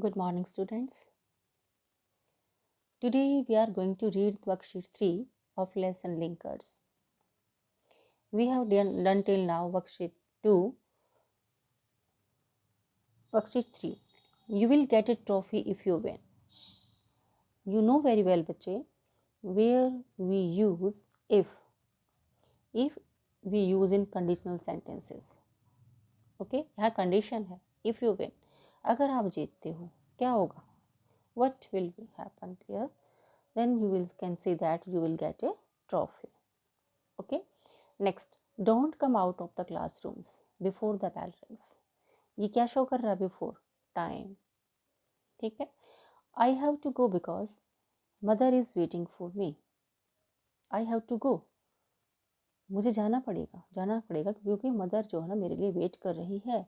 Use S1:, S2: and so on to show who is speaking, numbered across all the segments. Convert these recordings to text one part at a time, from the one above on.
S1: Good morning, students. Today we are going to read worksheet 3 of lesson linkers. We have done till now worksheet 2, worksheet 3. You will get a trophy if you win. You know very well, बच्चे, where we use if we use in conditional sentences. Okay, यहाँ condition है if you win. अगर आप जीतते हो क्या होगा? What will happen there? Then you will can say that you will get a trophy. Okay, next, don't come out of the classrooms before the bell rings. ये क्या show कर रहा है? Before time. ठीक है. I have to go because mother is waiting for me. I have to go. मुझे जाना पड़ेगा क्योंकि मदर जो है ना मेरे लिए वेट कर रही है.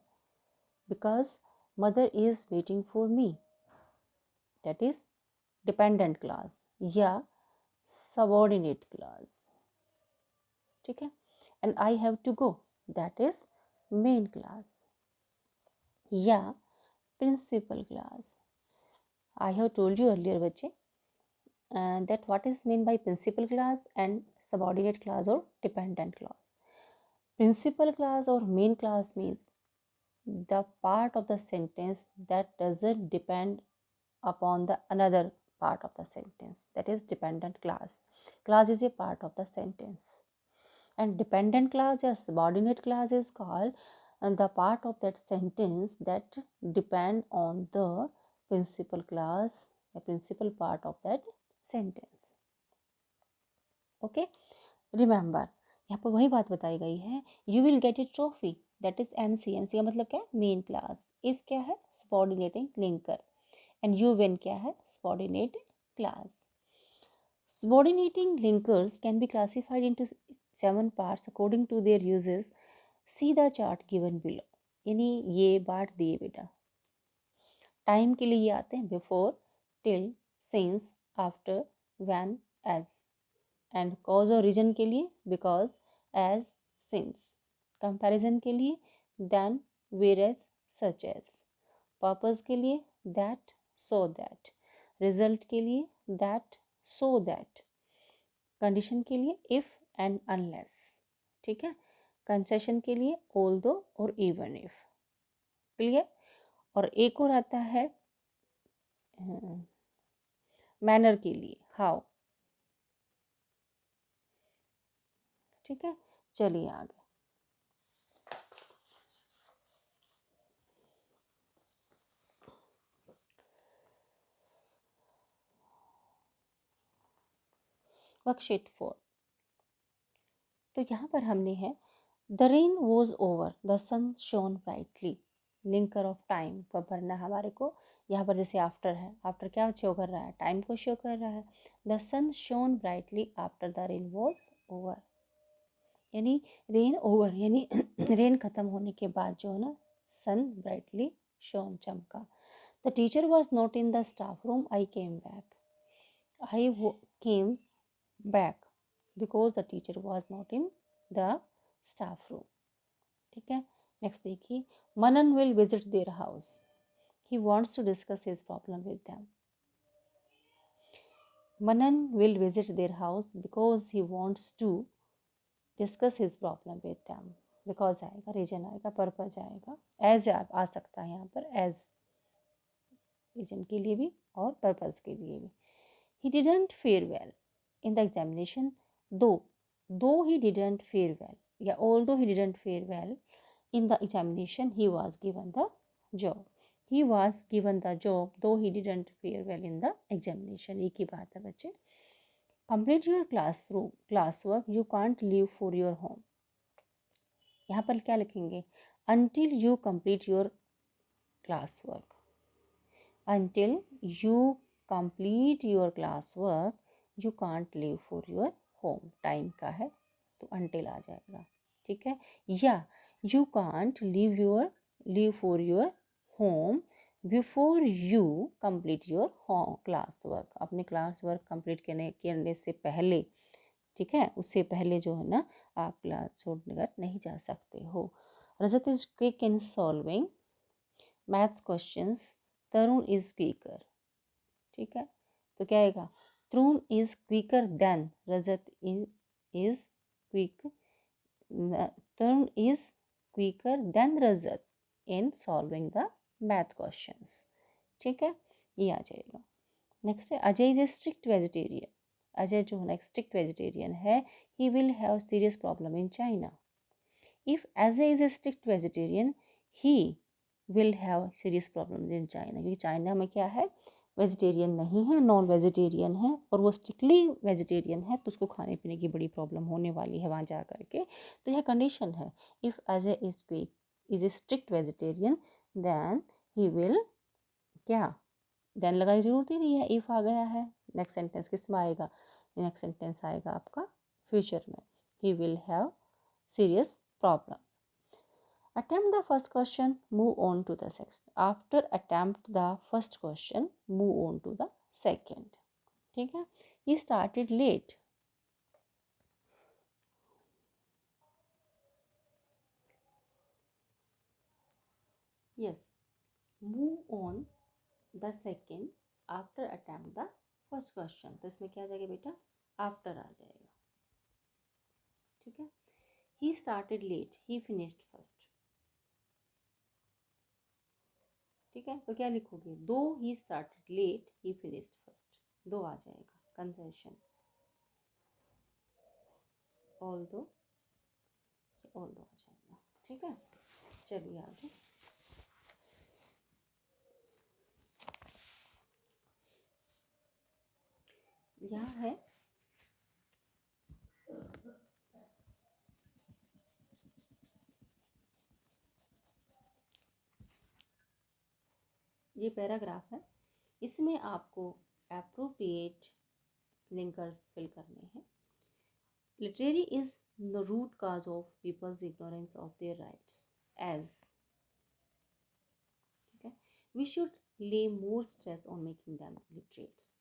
S1: Because mother is waiting for me. That is dependent clause या subordinate clause. ठीक है. And I have to go. That is main clause या principal clause. I have told you earlier, बच्चे, that what is meant by principal clause and subordinate clause or dependent clause. Principal clause or main clause means the part of the sentence that doesn't depend upon the another part of the sentence. That is dependent clause. Clause is a part of the sentence. And dependent clause or subordinate clause is called the part of that sentence that depend on the principal clause, the principal part of that sentence. Okay, remember यहाँ पर वही बात बताई गई है. You will get a trophy. That is MC. MC का मतलब क्या है? Main class. If क्या है? Subordinating linker. And you win क्या है? Subordinate clause. Subordinating linkers can be classified into 7 parts according to their uses. See the chart given below. यानी ये बांट दिए बेटा. टाइम के लिए ये आते हैं before, till, since, after, when, as. And cause और रीजन के लिए बिकॉज, एज, सिंस. कंपैरिजन के लिए then, whereas, such as. Purpose के लिए दैट, सो दैट. रिजल्ट के लिए दैट, सो दैट. कंडीशन के लिए इफ एंड अनलेस. ठीक है. कंसेशन के लिए ऑल्दो और इवन इफ. क्लियर. और एक और आता है मैनर के लिए हाउ. ठीक है. चलिए आगे. वर्कशीट 4. तो यहाँ पर हमने है the rain was over, the sun shone brightly. Linker of time पर भरना हमारे को. यहाँ पर जैसे आफ्टर है, आफ्टर क्या शो कर रहा है? टाइम को शो कर रहा है. The sun shone brightly after the rain was over. यानी रेन ओवर यानी रेन खत्म होने के बाद जो है ना सन ब्राइटली शोन चमका. The teacher was not in the staff room. I came back. I came back because the teacher was not in the staff room. ठीक है. नेक्स्ट देखिए. Manan will visit their house. He wants to discuss his problem with them. Manan will visit their house because he wants to discuss his problem with them. Because आएगा, reason आएगा, purpose आएगा. As आ सकता है यहाँ पर, as reason के लिए भी और पर्पज के लिए भी. He didn't fair well in the examination, though he didn't fare well, although he didn't fare well in the examination, he was given the job. He was given the job though he didn't fare well in the examination. एक ही बात है बच्चे. complete your classwork, you can't leave for your home. यहाँ पर क्या लिखेंगे? until you complete your classwork. until you complete your classwork you can't leave for your home. Time का है तो until आ जाएगा. ठीक है. या you can't leave for your home before you complete your class work. अपने क्लास वर्क कंप्लीट करने से पहले, ठीक है, उससे पहले जो है ना आप क्लास छोड़कर नहीं जा सकते हो. Rajat is quick in solving maths questions Tarun is quicker, ठीक है। तो क्या आएगा, Tarun is quicker than Rajat is quick, Tarun is quicker than Rajat in solving the math questions, ठीक है, ये आ जाएगा। नेक्स्ट है Ajay is a strict vegetarian, Ajay जो है ना स्ट्रिक्ट वेजिटेरियन है, he will have serious problem in China. If Ajay is a strict vegetarian he will have serious problem in China, क्योंकि चाइना में क्या है, वेजिटेरियन नहीं है, नॉन वेजिटेरियन है, और वो स्ट्रिक्टली वेजिटेरियन है, तो उसको खाने पीने की बड़ी प्रॉब्लम होने वाली है वहाँ जा करके। तो यह कंडीशन है, if Ajay is a strict vegetarian then he will, क्या देन लगाने की जरूरत ही नहीं है, इफ़ आ गया है। नेक्स्ट सेंटेंस किस में आएगा, नेक्स्ट सेंटेंस आएगा आपका फ्यूचर में, ही will have serious problem. Attempt the first question, move on to the next. After attempt the first question, move on to the second. ठीक है, he started late. Yes, move on the second after attempt the first question. तो इसमें क्या आ जाएगा बेटा, after आ जाएगा, ठीक है। He started late, he finished first. ठीक है, तो क्या लिखोगे, though he started late he finished first, though आ जाएगा, कंजर्शन ऑल दो आ जाएगा, ठीक है। चलिए आगे, यहाँ है ये पैराग्राफ है, इसमें आपको एप्रोप्रिएट लिंकर्स फिल करने हैं। Literary is the root cause of people's ignorance of their rights as, ठीक है, we should lay more stress on making them literates.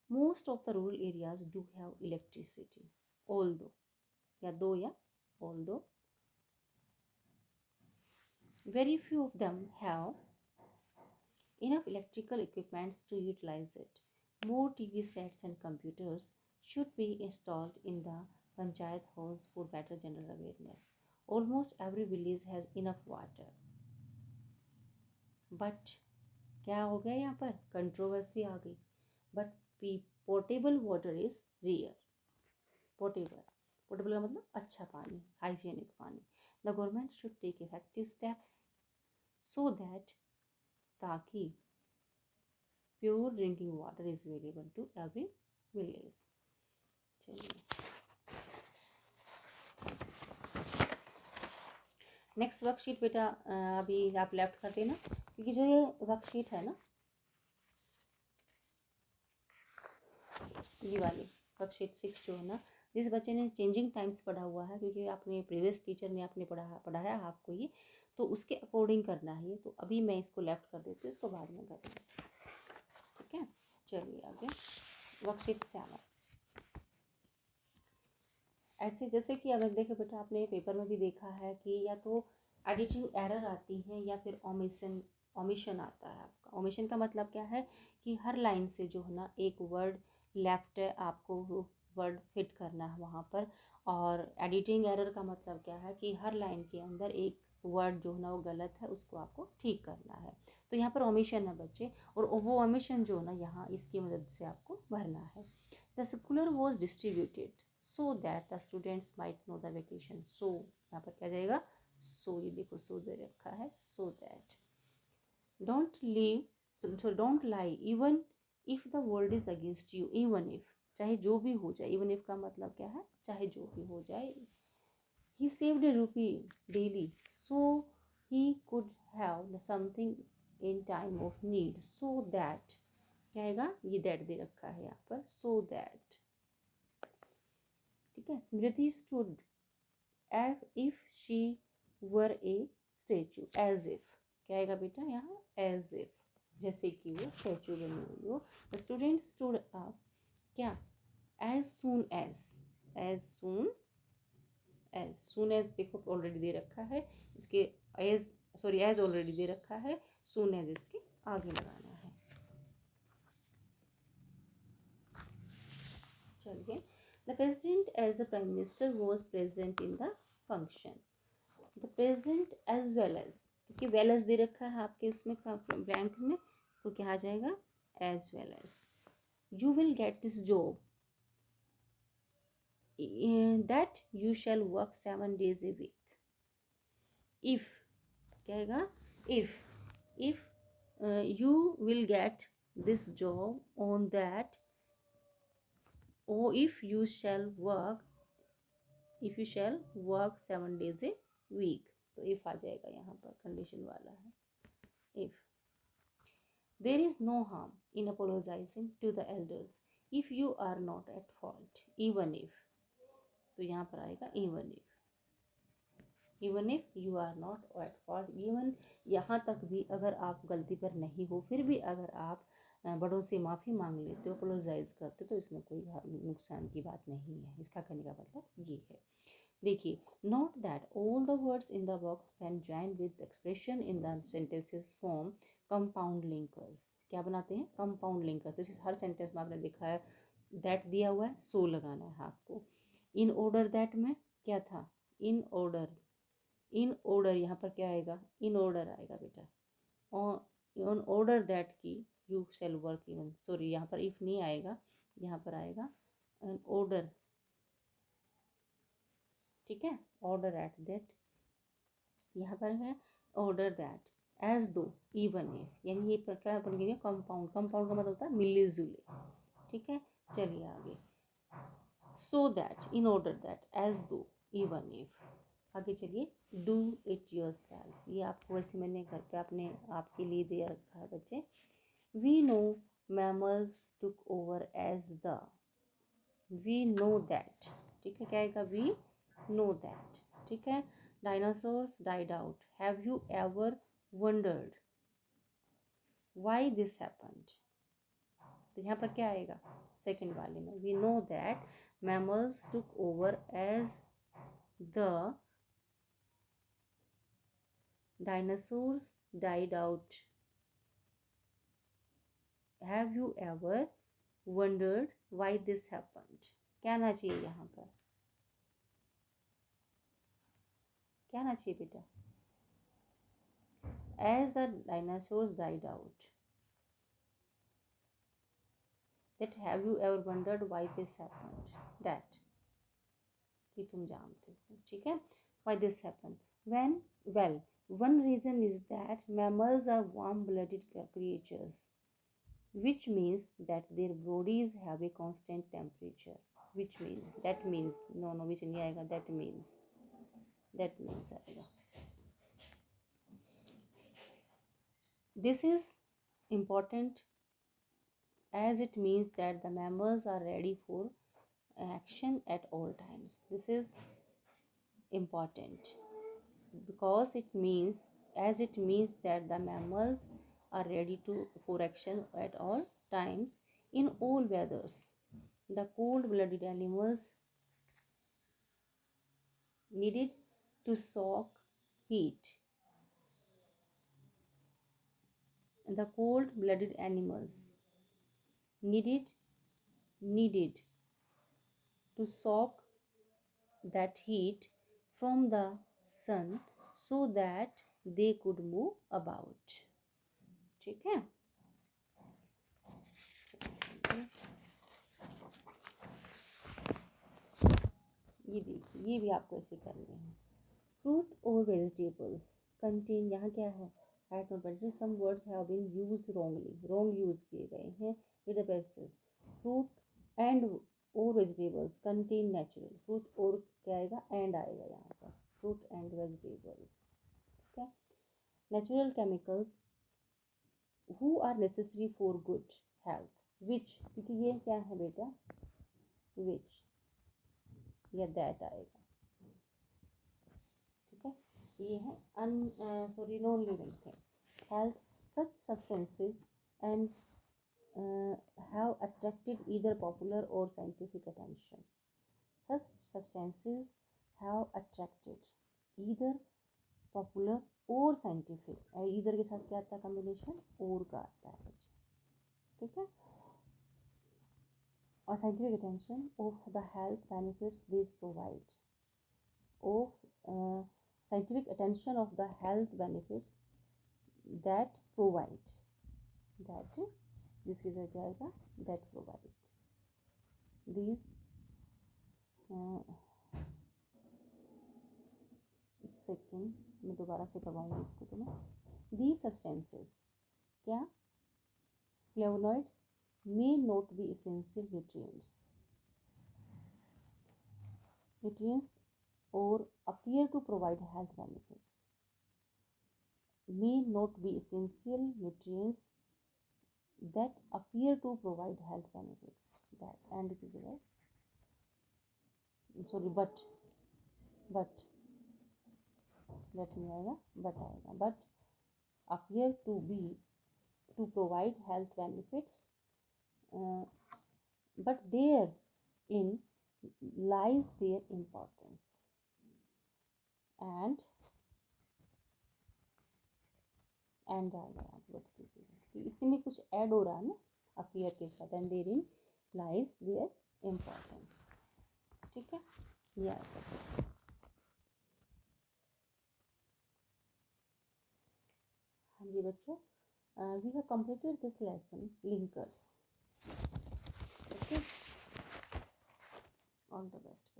S1: Most of the rural areas do have electricity, although या दो या although very few of them have enough electrical equipments to utilize it. More TV sets and computers should be installed in the panchayat halls for better general awareness. Almost every village has enough water. But क्या हो गया यहाँ पर, controversy आ गई। But portable water is rare, portable का मतलब अच्छा पानी, हाइजीनिक पानी। The government should take effective steps so that, ताकि pure drinking water is available to every village. चलिए नेक्स्ट वर्कशीट बेटा, अभी आप लेफ्ट कर देना, क्योंकि जो ये वर्कशीट है ना, ये वाली वर्कशीट 6 जो है ना, जिस बच्चे ने चेंजिंग टाइम्स पढ़ा हुआ है, क्योंकि आपने प्रीवियस टीचर ने आपने पढ़ाया आपको ये, तो उसके अकॉर्डिंग करना है। तो अभी मैं इसको लेफ्ट कर देती हूँ, इसको बाद में करेंगे, ठीक है। चलिए आगे, वर्कशीट 7। ऐसे जैसे कि अगर देखे बेटा, आपने पेपर में भी देखा है कि या तो एडिटिंग एरर आती है या फिर ओमिशन आता है आपका। ओमिशन का मतलब क्या है कि हर लाइन से जो है ना एक वर्ड लेफ्ट आपको वर्ड फिट करना है वहाँ पर। और एडिटिंग एरर का मतलब क्या है कि हर लाइन के अंदर एक वर्ड जो है ना वो गलत है, उसको आपको ठीक करना है। तो यहाँ पर ओमिशन है बच्चे, और वो ओमिशन जो ना यहाँ इसकी मदद से आपको भरना है। The circular was distributed so that the students might know the vacation. So यहाँ पर क्या जाएगा, so ये देखो so दे रखा है, so that don't leave, so don't lie even if the world is against you, even if, चाहे जो भी हो जाए, even if का मतलब क्या है, चाहे जो भी हो जाए। he saved a rupee daily so he could have something in time of need, so that क्या आएगा, ये that दे रखा है यहाँ पर, so that, ठीक है। Smriti stood as if she were a statue, as if क्या आएगा बेटा यहाँ, एज इफ, जैसे कि वो स्टेचू बनी हुई हो। द स्टूडेंट स्टूड अप, क्या, एज सून एज देखो ऑलरेडी दे रखा है, इसके एज ऑलरेडी दे रखा है, सून एज इसके आगे लगाना है। चलिए, the president as the prime minister was present in the function. The present as well as, क्योंकि वेल एज दे रखा है आपके उसमें ब्लैंक में, तो क्या आ जाएगा as well as. You will get this job that you shall work 7 days a week। If क्या आएगा, if you will get this job on that, or if you shall work 7 days a week। तो if आ जाएगा यहाँ पर, condition वाला है if। there is no harm in apologizing to the elders if you are not at fault even if, तो यहाँ पर आएगा even if you are not at fault, even यहाँ तक भी अगर आप गलती पर नहीं हो, फिर भी अगर आप बड़ों से माफ़ी मांग लेते हो, अपोलोजाइज करते हो, तो इसमें कोई नुकसान की बात नहीं है। इसका कहने का मतलब ये है। देखिए, note that all the words in the box when joined with expression in the sentences form compound linkers. क्या बनाते हैं, कंपाउंड लिंकर्स। जैसे हर सेंटेंस में आपने देखा है दैट दिया हुआ है, सो लगाना है आपको। इन ऑर्डर दैट में क्या था, इन ऑर्डर यहाँ पर क्या आएगा, इन ऑर्डर आएगा बेटा। ऑन ऑर्डर दैट की you shall work even, sorry यहाँ पर इफ नहीं आएगा, यहाँ पर आएगा एन ऑर्डर, ठीक है, ऑर्डर एट दैट, यहाँ पर है order that as though even if, यानी ये क्या बन गई, कंपाउंड। कंपाउंड का मतलब होता है मिले जुले, ठीक है। चलिए आगे, so that, in order that, as though, even if. आगे चलिए, डू इट योरसेल्फ। ये आपको वैसे मैंने घर पे अपने आपके लिए दे रखा है बच्चे। We know mammals took over as the, we know that, ठीक है, क्या आएगा, वी नो दैट, ठीक है। Dinosaurs died out, have you ever wondered why this happened, तो यहाँ पर क्या आएगा, सेकंड वाले में, we know that mammals took over as the dinosaurs died out, have you ever wondered why this happened। क्या आना चाहिए यहाँ पर, क्या आना चाहिए बेटा, as the dinosaurs died out, that have you ever wondered why this happened, that कि तुम जानते हो, ठीक है। why this happened, when, well, one reason is that mammals are warm-blooded creatures, which means that their bodies have a constant temperature, which means, that means, no which नहीं आएगा, that means आएगा। this is important as it means that the mammals are ready for action at all times। this is important because it means, as it means that the mammals are ready for action at all times in all weathers। the cold-blooded animals needed to soak heat, the cold-blooded animals needed to soak that heat from the sun so that they could move about, ठीक है। ये देखिए, ये भी आपको ऐसे करने हैं। फ्रूट और वेजिटेबल्स कंटेन, यहाँ क्या है, had not but some words have been used wrongly, wrong use किए गए हैं with the passage. Fruit and और वेजिटेबल्स कंटेन नेचुरल, फ्रूट और क्या आएगा, एंड आएगा यहाँ पर, फ्रूट एंड वेजिटेबल्स, ठीक है। Natural chemicals who are necessary for good health, which, क्योंकि ये क्या है बेटा, विच या दैट आएगा, ठीक है। ये है sorry non living thing health, such substances and have attracted either popular or scientific attention। such substances have attracted either popular or scientific, either के साथ क्या आता है कॉम्बिनेशन, और का आता है, ठीक है। or scientific attention of the health benefits these provide. Of scientific attention of the health benefits that provide. That जिसकी जगह जाएगा that provide. These सेकेंड मैं दोबारा से करवाऊँगी इसको तुम्हें. These substances क्या flavonoids may not be essential nutrients or appear to provide health benefits. May not be essential nutrients that appear to provide health benefits. That and कीजिएगा. Sorry, but that नहीं आएगा, but आएगा. But appear to provide health benefits, but therein lies their importance. And आ गया but कीजिएगा कि इसमें कुछ add हो रहा है ना अपीयर के साथ. And therein lies their importance. ठीक है, ये आएगा. हाँ जी बच्चों, we have completed this lesson linkers. Okay, all the best.